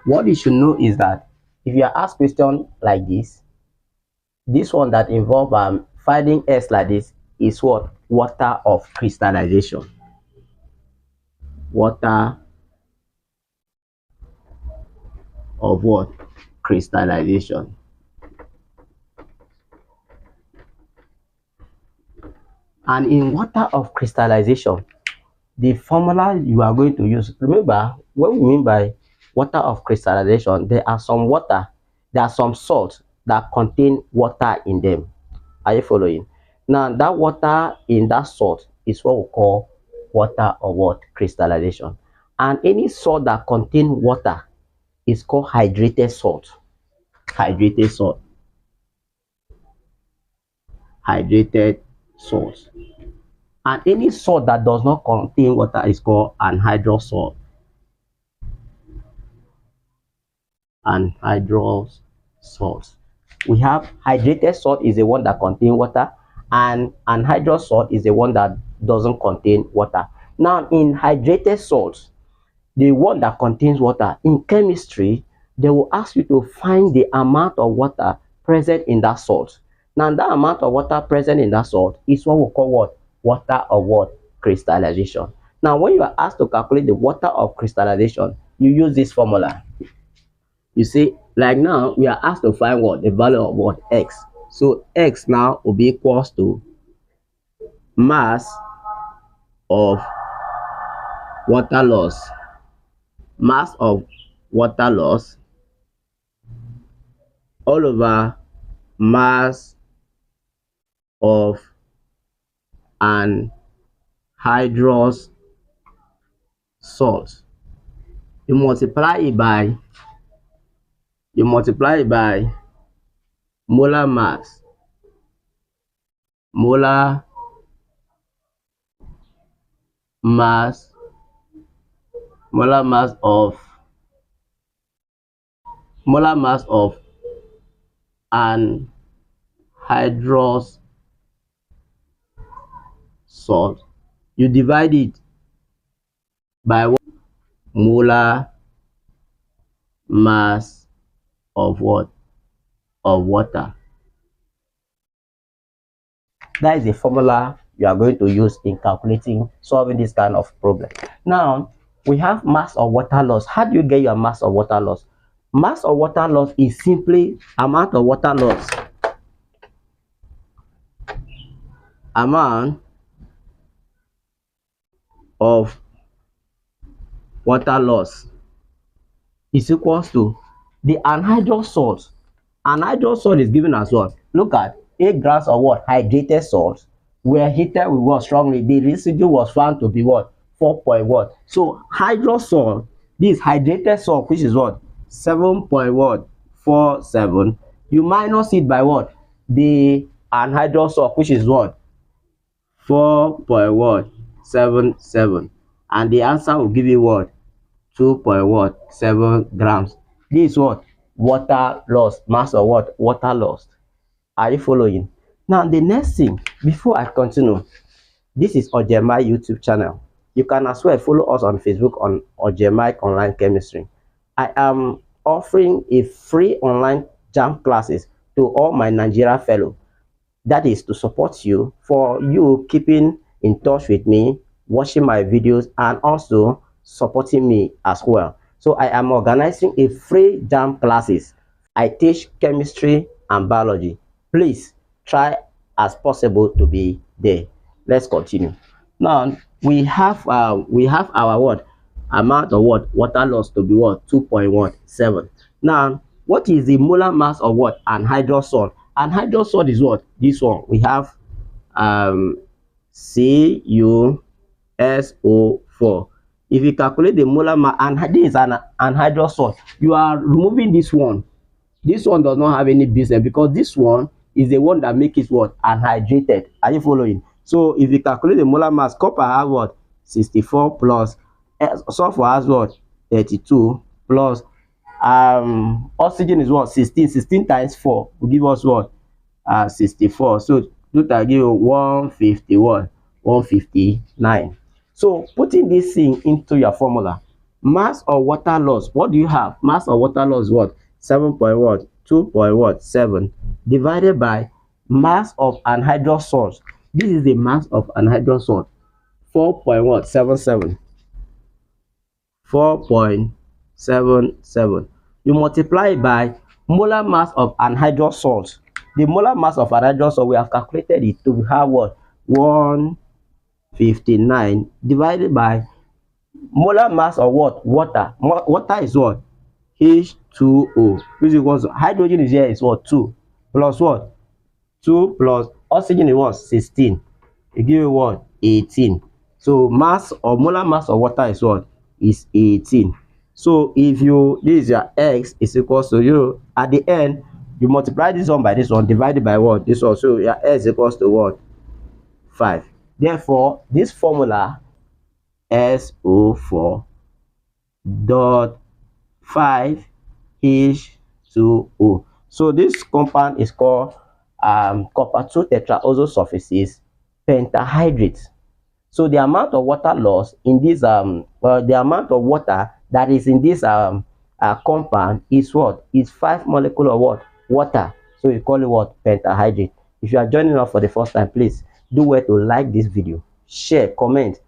What you should know is that if you are asked question like this one that involve finding S like this is what? Water of crystallization. Water of what? Crystallization. And in water of crystallization, the formula you are going to use, remember what we mean by water of crystallization, there are some salts that contain water in them. Are you following? Now that water in that salt is what we call water of what? Crystallization. And any salt that contain water is called hydrated salt. Hydrated salt. Hydrated salt. And any salt that does not contain water is called anhydrous salt. Anhydrous salt. We have hydrated salt is the one that contains water, and anhydrous salt is the one that doesn't contain water. Now in hydrated salts, the one that contains water, in chemistry they will ask you to find the amount of water present in that salt. Now that amount of water present in that salt is what we call what? Water of what? Crystallization. Now when you are asked to calculate the water of crystallization, you use this formula. You see, like now we are asked to find what? The value of what? X. So X now will be equals to mass of water loss. Mass of water loss all over mass of anhydrous salt. You multiply it by molar mass. Molar mass of anhydrous salt. You divide it by what? Molar mass of what? Of water. That is the formula you are going to use in solving this kind of problem. Now we have mass of water loss. How do you get your mass of water loss? Mass of water loss is simply amount of water loss. Amount of water loss is equals to the anhydrous salt. Anhydrous salt is given as what? Look at 8 grams of what? Hydrated salt were heated with what? Strongly. The residue was found to be what? 4 point what? So hydrous salt, this hydrated salt, which is what? 7.47. You minus it by what? The anhydrous salt, which is what? 4.77, and the answer will give you what? 2.7 grams. This is what? Water loss. Mass of what? Water loss. Are you following? Now the next thing, before I continue, this is Ojemai YouTube channel. You can as well follow us on Facebook on Ojemai Online Chemistry. I am offering a free online jam classes to all my Nigeria fellow. That is to support you, for you keeping in touch with me, watching my videos, and also supporting me as well. So I am organizing a free jam classes. I teach chemistry and biology. Please try as possible to be there. Let's continue. Now we have our what? Amount of what? Water loss to be what? 2.17. Now what is the molar mass of what? Anhydrous salt. Anhydrous salt is what? This one. We have CuSO4. If you calculate the molar mass, and this is an anhydrous salt, you are removing this one. This one does not have any business, because this one is the one that makes it what? Anhydrated. Are you following? So if you calculate the molar mass, copper has what? 64 plus sulfur has what? 32 plus oxygen is what? 16 times 4 will give us what? 64. So total give you 151, 159. So putting this thing into your formula, Mass of water loss, what do you have? Mass of water loss what? 7.2.7 divided by mass of anhydrous salt. This is the mass of anhydrous salt, 4.77. 4.77. You multiply it by molar mass of anhydrous salt. The molar mass of anhydrous salt, we have calculated it to have what? 159 divided by molar mass of what? Water. Water is what? H2O, which equals hydrogen is here is what? 2 plus what? 2 plus oxygen is what? 16. It give you what? 18. So mass or molar mass of water is what? Is 18. So if you, this is your x is equals to, you at the end you multiply this one by this one divided by what? This one. So your x equals to what? 5. Therefore this formula SO4 dot 5 H2O. So this compound is called copper 2 tetraoxo surfaces pentahydrate. So the amount of water lost in this the amount of water that is in this compound is what? Is 5 molecules of what? Water. So we call it what? Pentahydrate. If you are joining us for the first time, please do well to like this video, share, comment,